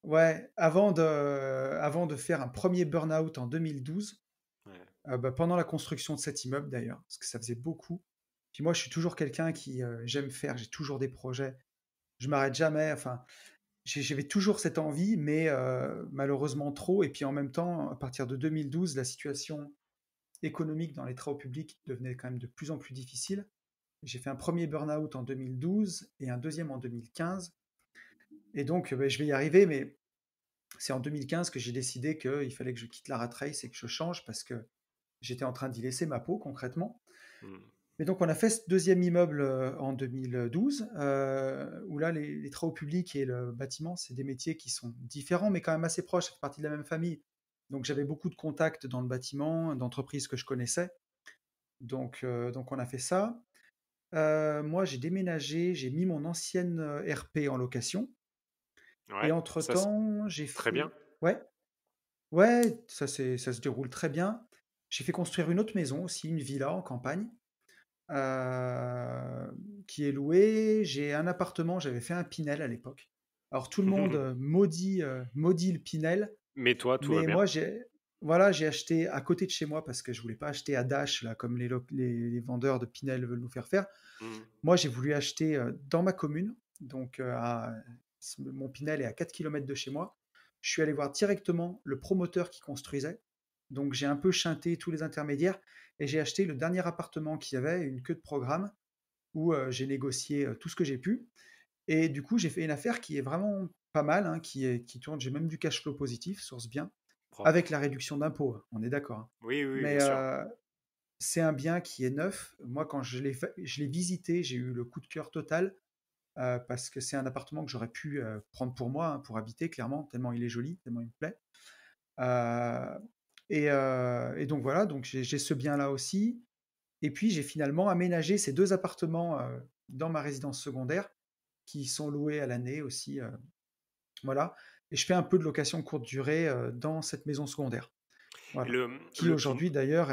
Ouais, avant de faire un premier burn-out en 2012, Ouais. bah, pendant la construction de cet immeuble d'ailleurs, parce que ça faisait beaucoup. Puis moi, je suis toujours quelqu'un qui, j'aime faire, j'ai toujours des projets, je m'arrête jamais, enfin, j'avais toujours cette envie, mais malheureusement trop et puis en même temps, à partir de 2012, la situation économique dans les travaux publics devenait quand même de plus en plus difficile. J'ai fait un premier burn-out en 2012 et un deuxième en 2015 et donc, beh, je vais y arriver, mais c'est en 2015 que j'ai décidé qu'il fallait que je quitte la rat race et que je change parce que j'étais en train d'y laisser ma peau concrètement. Mmh. Et donc on a fait ce deuxième immeuble en 2012, où là les travaux publics et le bâtiment, c'est des métiers qui sont différents mais quand même assez proches, ça fait partie de la même famille. Donc j'avais beaucoup de contacts dans le bâtiment, d'entreprises que je connaissais. Donc on a fait ça. Moi j'ai déménagé, j'ai mis mon ancienne RP en location et Ouais, ça c'est entre-temps j'ai très bien. fait... Ouais, ouais, ça se déroule très bien. J'ai fait construire une autre maison aussi, une villa en campagne, qui est louée. J'ai un appartement, j'avais fait un Pinel à l'époque. Alors tout le monde, maudit le Pinel, Mais toi, tout va mais bien? moi j'ai acheté à côté de chez moi parce que je voulais pas acheter à Dash là comme les vendeurs de Pinel veulent nous faire faire. Mmh. Moi j'ai voulu acheter, dans ma commune, donc mon Pinel est à 4 kilomètres de chez moi. Je suis allé voir directement le promoteur qui construisait, donc j'ai un peu shunté tous les intermédiaires et j'ai acheté le dernier appartement qu'il y avait, une queue de programme où, j'ai négocié, tout ce que j'ai pu et du coup, j'ai fait une affaire qui est vraiment pas mal, hein, qui tourne. J'ai même du cash flow positif, source bien, Propre. avec la réduction d'impôts, hein, on est d'accord, hein. Oui, oui, oui, Mais, bien sûr. c'est un bien qui est neuf. Moi, quand je l'ai visité, j'ai eu le coup de cœur total, parce que c'est un appartement que j'aurais pu, prendre pour moi, hein, pour habiter clairement, tellement il est joli, tellement il me plaît. Heu et donc voilà, donc j'ai ce bien-là aussi et puis j'ai finalement aménagé ces 2 appartements, dans ma résidence secondaire qui sont loués à l'année aussi, voilà et je fais un peu de location courte durée, dans cette maison secondaire. Et Voilà. le Qui le pin aujourd'hui d'ailleurs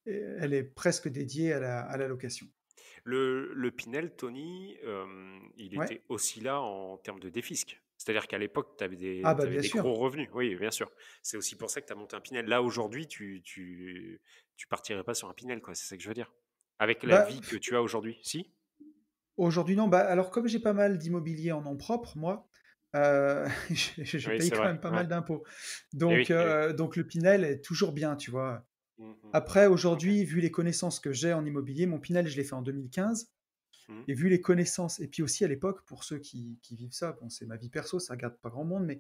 elle est presque dédiée à la location. le Pinel, Tony, il Ouais. était aussi là en termes de défisque? C'est-à-dire qu'à l'époque, tu avais Ah des bah, tu bien des gros sûr. revenus? Oui, bien sûr. C'est aussi pour ça que tu as monté un Pinel. Là, aujourd'hui, tu partirais pas sur un Pinel, quoi, c'est ça que je veux dire? Avec la Bah, vie que tu as aujourd'hui, si? aujourd'hui non, bah, alors comme j'ai pas mal d'immobilier en nom propre moi, je Oui, paye c'est quand vrai, même pas ouais. mal d'impôts. Et oui, et oui. Donc le Pinel est toujours bien, tu vois? Mmh mh. Après OK. aujourd'hui, vu les connaissances que j'ai en immobilier, mon Pinel je l'ai fait en 2015 Mmh. et vu les connaissances et puis aussi à l'époque pour ceux qui vivent ça, bon c'est ma vie perso, ça regarde pas grand monde, mais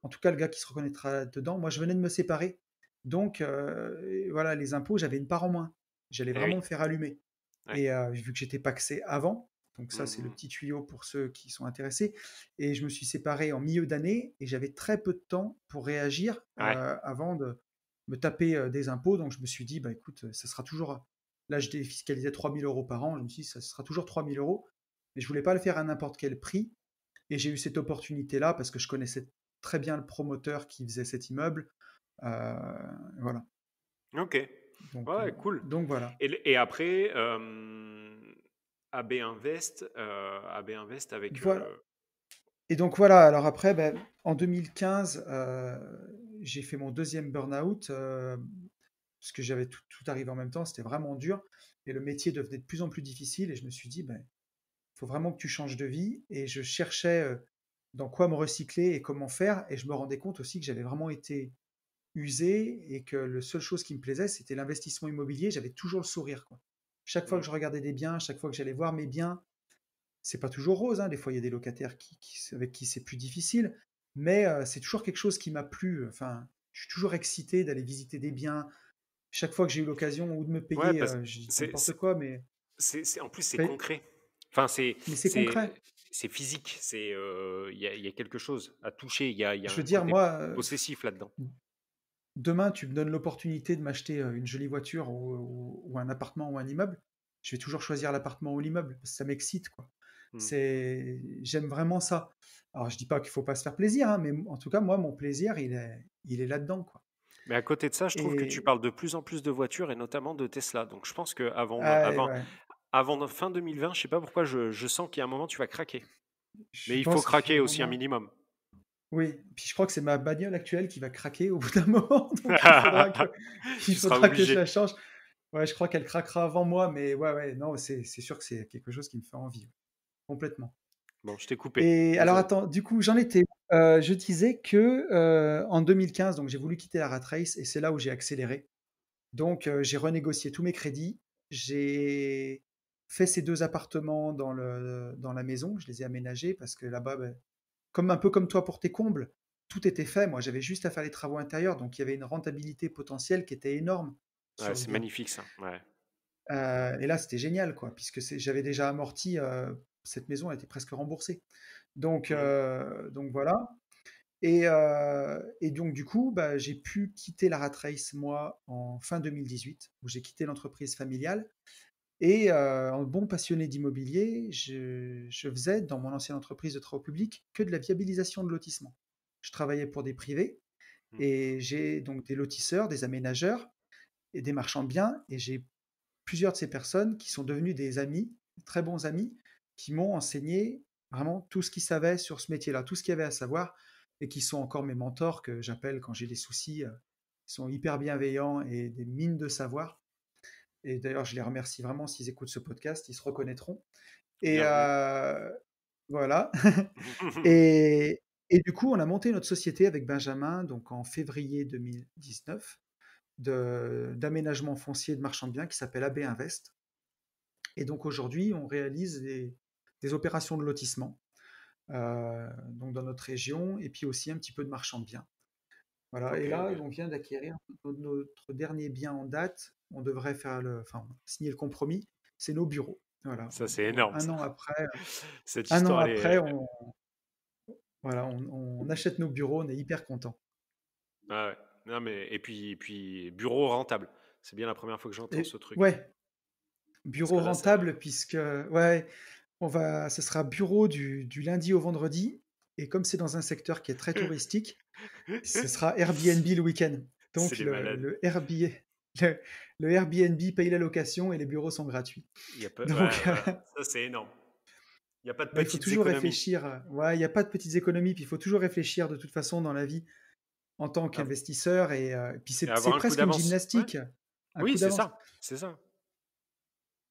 en tout cas le gars qui se reconnaîtra dedans, moi je venais de me séparer. Donc et voilà, les impôts, j'avais une part en moins. J'allais Et vraiment oui, me faire allumer ouais. et vu que j'étais pacsé avant, donc ça Mmh c'est le mh. petit tuyau pour ceux qui sont intéressés et je me suis séparé en milieu d'année et j'avais très peu de temps pour réagir, Ouais, avant de me taper, des impôts. Donc je me suis dit: «Bah écoute, ça sera toujours» là je défiscalisais 3 000 € par an, je me suis dit: «Ça sera toujours 3 000 €» mais je voulais pas le faire à n'importe quel prix et j'ai eu cette opportunité-là parce que je connaissais très bien le promoteur qui faisait cet immeuble, heu, voilà. OK. Donc Ouais, cool. donc voilà. Et après, AB Invest avec, Voilà et donc voilà, alors après, bah, en 2015, j'ai fait mon deuxième burn-out, parce que j'avais tout arrivé en même temps, c'était vraiment dur et le métier devenait de plus en plus difficile et je me suis dit: «Beh, il faut vraiment que tu changes de vie» et je cherchais, dans quoi me recycler et comment faire et je me rendais compte aussi que j'avais vraiment été usé et que la seule chose qui me plaisait, c'était l'investissement immobilier. J'avais toujours le sourire, quoi. Chaque fois que mmh, je regardais des biens, chaque fois que j'allais voir mes biens, c'est pas toujours rose, hein. Des fois, il y a des locataires avec qui c'est plus difficile, mais c'est toujours quelque chose qui m'a plu. Enfin, je suis toujours excité d'aller visiter des biens. Chaque fois que j'ai eu l'occasion ou de me ouais, payer, parce je dis c'est n'importe c'est quoi, mais c'est en plus, c'est paye concret. Enfin, mais c'est concret. c'est physique, il y a quelque chose à toucher, il y a Je veux un dire, côté moi, possessif là-dedans. demain, tu me donnes l'opportunité de m'acheter, une jolie voiture ou un appartement ou un immeuble, je vais toujours choisir l'appartement ou l'immeuble, parce que ça m'excite, quoi. Mmh. J'aime vraiment ça. Alors je dis pas qu'il faut pas se faire plaisir, hein, mais en tout cas, moi, mon plaisir, il est là-dedans, quoi. Mais à côté de ça, je trouve que tu Et parles de plus en plus de voitures et notamment de Tesla. Donc je pense qu'avant ah, ouais, avant fin 2020, je sais pas pourquoi, je sens qu'il y a un moment, tu vas craquer. Mais je il faut pense qu'il y craquer a un aussi un moment. minimum. Oui, puis je crois que c'est ma bagnole actuelle qui va craquer au bout d'un moment, donc il faudra que il Tu seras faudra que je obligé. la change. Ouais, je crois qu'elle craquera avant moi, mais ouais, ouais, non, c'est sûr que c'est quelque chose qui me fait envie, ouais, complètement. Bon, je t'ai coupé. Et alors Désolé. attends, du coup, j'en étais où? Je disais que, en 2015, donc j'ai voulu quitter la rat race et c'est là où j'ai accéléré. Donc j'ai renégocié tous mes crédits, j'ai fait ces 2 appartements dans la maison, je les ai aménagés parce que là-bas, comme un peu comme toi pour tes combles, tout était fait. Moi, j'avais juste à faire les travaux intérieurs, donc il y avait une rentabilité potentielle qui était énorme Ouais, sur le c'est bien. magnifique ça. Ouais. Et là, c'était génial, quoi, puisque j'avais déjà amorti, cette maison, elle était presque remboursée. Mhm. Donc voilà. Et donc du coup, bah, j'ai pu quitter la rat race, moi, en fin 2018, où j'ai quitté l'entreprise familiale. Et en bon passionné d'immobilier, je faisais, dans mon ancienne entreprise de travaux publics, que de la viabilisation de lotissement. Je travaillais pour des privés Mhm. et j'ai donc des lotisseurs, des aménageurs et des marchands de biens. Et j'ai plusieurs de ces personnes qui sont devenues des amis, très bons amis, qui m'ont enseigné vraiment tout ce qu'ils savaient sur ce métier-là, tout ce qu'il y avait à savoir, et qui sont encore mes mentors que j'appelle quand j'ai des soucis. Ils sont hyper bienveillants et des mines de savoir. Et d'ailleurs, je les remercie vraiment s'ils écoutent ce podcast, ils se reconnaîtront. Et Bienvenue. voilà. Et, et du coup, on a monté notre société avec Benjamin, donc en février 2019, d'aménagement foncier de marchand de biens qui s'appelle AB Invest. Et donc aujourd'hui, on réalise des opérations de lotissement donc dans notre région, et puis aussi un petit peu de marchand de biens. Voilà. Ok, Et là, ok. on vient d'acquérir notre dernier bien en date. On devrait enfin, signer le compromis. C'est nos bureaux. Voilà. Ça, c'est énorme, Un ça. an après, Cette un an histoire, elle après, est. voilà, on achète nos bureaux. On est hyper content. Ah ouais. Non, mais et puis bureau rentable. C'est bien la première fois que j'entends Et ce truc. ouais, Parce bureau que là, ça. rentable puisque ouais, ce sera bureau du lundi au vendredi. Et comme c'est dans un secteur qui est très touristique, ce sera Airbnb le week-end. C'est Donc des malades. Le, le Airbnb paye la location et les bureaux sont gratuits. Il y a pas. Donc, Ouais, voilà. Ça, c'est énorme. Il n'y a pas de bah, il faut petites toujours économies. réfléchir. Ouais, il n'y a pas de petites économies, puis il faut toujours réfléchir de toute façon dans la vie en tant Av- qu'investisseur. Et puis Et c'est avoir un coup presque une d'avance. Ouais. gymnastique, un coup Oui, c'est d'avance. ça. C'est ça.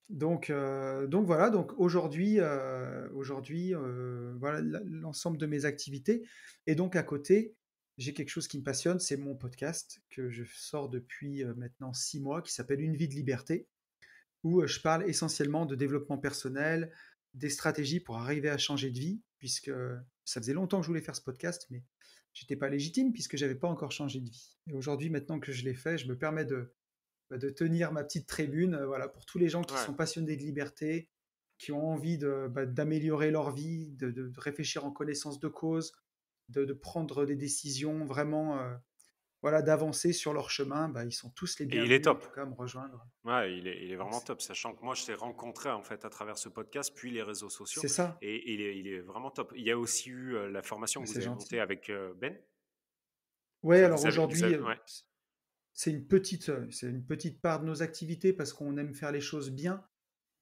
Donc voilà, donc aujourd'hui voilà l'ensemble de mes activités. Et donc à côté, j'ai quelque chose qui me passionne, c'est mon podcast que je sors depuis maintenant 6 mois, qui s'appelle Une vie de liberté, où je parle essentiellement de développement personnel, des stratégies pour arriver à changer de vie, puisque ça faisait longtemps que je voulais faire ce podcast, mais j'étais pas légitime puisque j'avais pas encore changé de vie. Et aujourd'hui, maintenant que je l'ai fait, je me permets de tenir ma petite tribune, voilà, pour tous les gens qui Ouais. sont passionnés de liberté, qui ont envie d'améliorer leur vie, de réfléchir en connaissance de cause, de prendre des décisions vraiment, voilà, d'avancer sur leur chemin. Bah, ils sont tous les Et il est bienvenus, en top. tout cas, à me rejoindre. Ouais, il est Donc, vraiment top, sachant que moi, je t'ai rencontré en fait à travers ce podcast, puis les réseaux sociaux, c'est ça. et il est vraiment top. Il y a aussi eu la formation Bah, que vous c'est avez montée gentil. avec Ben. Ouais, alors Vous aujourd'hui, avez, ouais, c'est une petite part de nos activités parce qu'on aime faire les choses bien,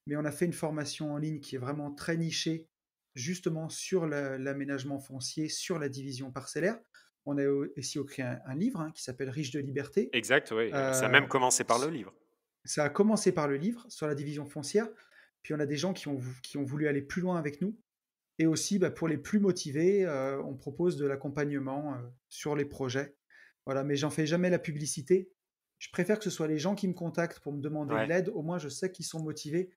mais on a fait une formation en ligne qui est vraiment très nichée, justement sur l'aménagement foncier, sur la division parcellaire. On a aussi écrit un livre hein, qui s'appelle Riche de liberté. exact, oui. Ça a Euh, même commencé par le livre. Ça a commencé par le livre sur la division foncière, puis on a des gens qui ont voulu aller plus loin avec nous. Et aussi, bah, pour les plus motivés, on propose de l'accompagnement sur les projets. Voilà, mais j'en fais jamais la publicité. Je préfère que ce soit les gens qui me contactent pour me demander de Ouais, l'aide. Au moins, je sais qu'ils sont motivés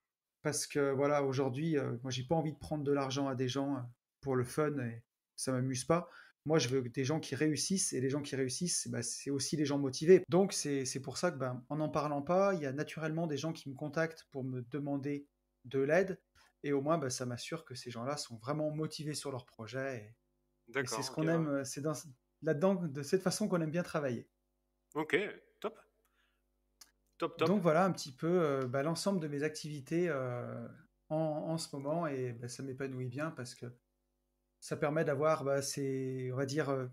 parce que voilà, aujourd'hui, moi, j'ai pas envie de prendre de l'argent à des gens pour le fun et ça m'amuse pas. Moi, je veux des gens qui réussissent et les gens qui réussissent, bah, c'est aussi les gens motivés. Donc, c'est pour ça que, ben, en n'en parlant pas, il y a naturellement des gens qui me contactent pour me demander de l'aide et au moins, bah, ça m'assure que ces gens-là sont vraiment motivés sur leur projet. Et c'est d'accord, ce ok, qu'on ouais. aime, c'est là-dedans, de cette façon qu'on aime bien travailler. Ok, top, top, top. Donc voilà un petit peu bah, l'ensemble de mes activités en ce moment. Et bah, ça m'épanouit bien parce que ça permet d'avoir, bah, on va dire,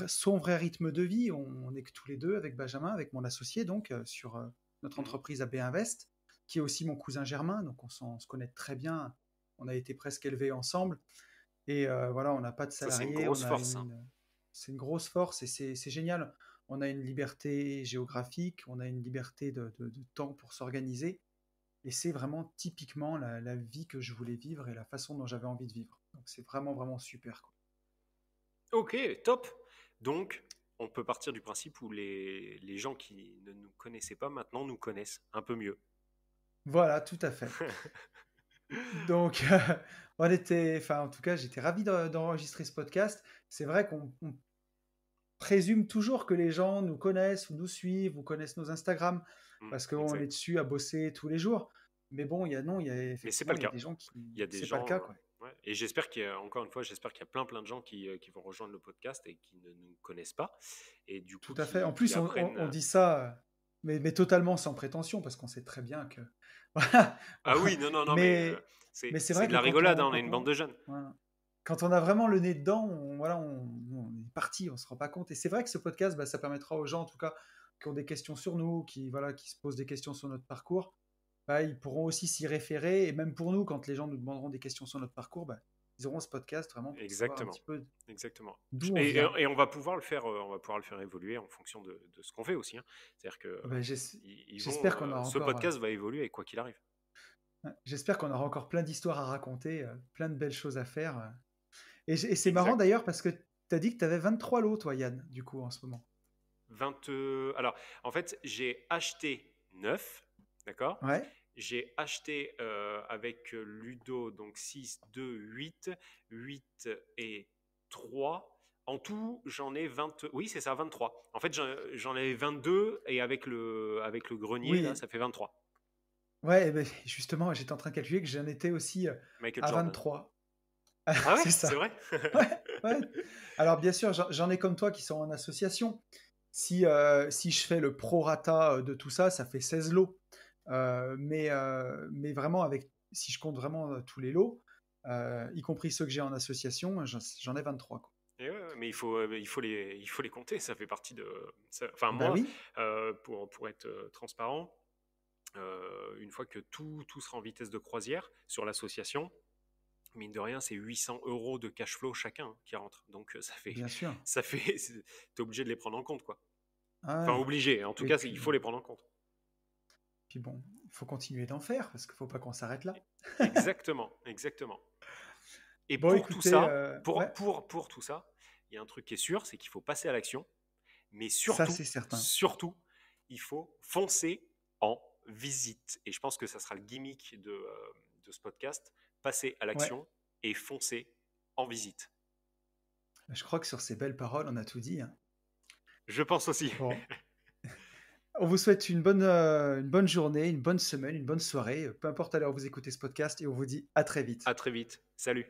son vrai rythme de vie. On est que tous les deux avec Benjamin, avec mon associé, donc sur notre Mhm. entreprise AB Invest, qui est aussi mon cousin Germain, donc on se connaît très bien. On a été presque élevés ensemble. Et voilà, on n'a pas de Ça, c'est une salariés, grosse force, hein. c'est une grosse force et c'est génial. On a une liberté géographique, on a une liberté de temps pour s'organiser. Et c'est vraiment typiquement la vie que je voulais vivre et la façon dont j'avais envie de vivre. Donc c'est vraiment, vraiment super, quoi. Ok, top. Donc, on peut partir du principe où les gens qui ne nous connaissaient pas maintenant nous connaissent un peu mieux. Voilà, tout à fait. Donc, enfin, en tout cas, j'étais ravi d'enregistrer ce podcast. C'est vrai qu'on présume toujours que les gens nous connaissent ou nous suivent ou connaissent nos Instagram parce qu'on est Exact. dessus à bosser tous les jours. Mais bon, non, Mais c'est pas effectivement, le il y a cas. des gens qui, Il y a des c'est pas le gens, cas, quoi. ouais. Et j'espère qu'il y a, encore une fois, j'espère qu'il y a plein de gens qui vont rejoindre le podcast et qui ne nous connaissent pas et du Tout coup à fait. En qui plus, apprennent. on dit ça, mais totalement sans prétention parce qu'on sait très bien que, voilà. Ah oui, non, non, non, Mais, mais c'est c'est vrai de que la rigolade, hein, on est une bande de jeunes. voilà. Quand on a vraiment le nez dedans, voilà, on est parti, on se rend pas compte. Et c'est vrai que ce podcast, bah, ça permettra aux gens, en tout cas, qui ont des questions sur nous, voilà, qui se posent des questions sur notre parcours, bah, ils pourront aussi s'y référer. Et même pour nous, quand les gens nous demanderont des questions sur notre parcours, bah, ils auront ce podcast vraiment pour savoir un Exactement, petit peu exactement. d'où on vient. Et on va pouvoir le faire évoluer en fonction de ce qu'on fait aussi, hein. C'est-à-dire que Bah, ils vont, j'espère qu'on aura ce encore, podcast va évoluer quoi qu'il arrive. ouais, j'espère qu'on aura encore plein d'histoires à raconter, plein de belles choses à faire. Et c'est marrant Exact. d'ailleurs parce que tu as dit que tu avais 23 lots, toi, Yann, du coup, en ce moment. 20, alors, en fait, j'ai acheté 9, d'accord? Ouais, J'ai acheté avec Ludo, donc 6, 2, 8, 8 et 3. En tout, j'en ai 20. Oui, c'est ça, 23. En fait, j'en ai 22 et avec le grenier, là, oui, ça fait 23. ouais, eh ben, justement, j'étais en train de calculer que j'en étais aussi Michael à Jordan. 23. Ah ouais, C'est c'est ça. vrai? Ouais, ouais. Alors, bien sûr, j'en ai comme toi qui sont en association. Si je fais le prorata de tout ça, ça fait 16 lots. Mais vraiment, si je compte vraiment tous les lots, y compris ceux que j'ai en association, j'en ai 23, quoi. Et ouais, ouais, mais il faut les compter, ça fait partie de. Enfin, Bah moi, oui, pour être transparent, une fois que tout sera en vitesse de croisière sur l'association, mine de rien, c'est 800 euros de cash flow chacun qui rentre. Donc, bien sûr. t'es obligé de les prendre en compte, quoi. Ah Enfin, ouais. obligé, en tout Et cas, il puis, faut les prendre en compte. puis bon, il faut continuer d'en faire parce qu'il faut pas qu'on s'arrête là. Exactement, exactement. Et Bon, pour tout écoutez, ça, ouais, pour tout ça, il y a un truc qui est sûr, c'est qu'il faut passer à l'action. Mais ça surtout, c'est certain. surtout, il faut foncer en visite. Et je pense que ça sera le gimmick de ce podcast, passer à Ouais, l'action et foncer en visite. je crois que sur ces belles paroles, on a tout dit, hein. Je pense aussi. Bon, on vous souhaite une bonne journée, une bonne semaine, une bonne soirée, peu importe à l'heure où vous écoutez ce podcast, et on vous dit à très vite. À très vite. Salut.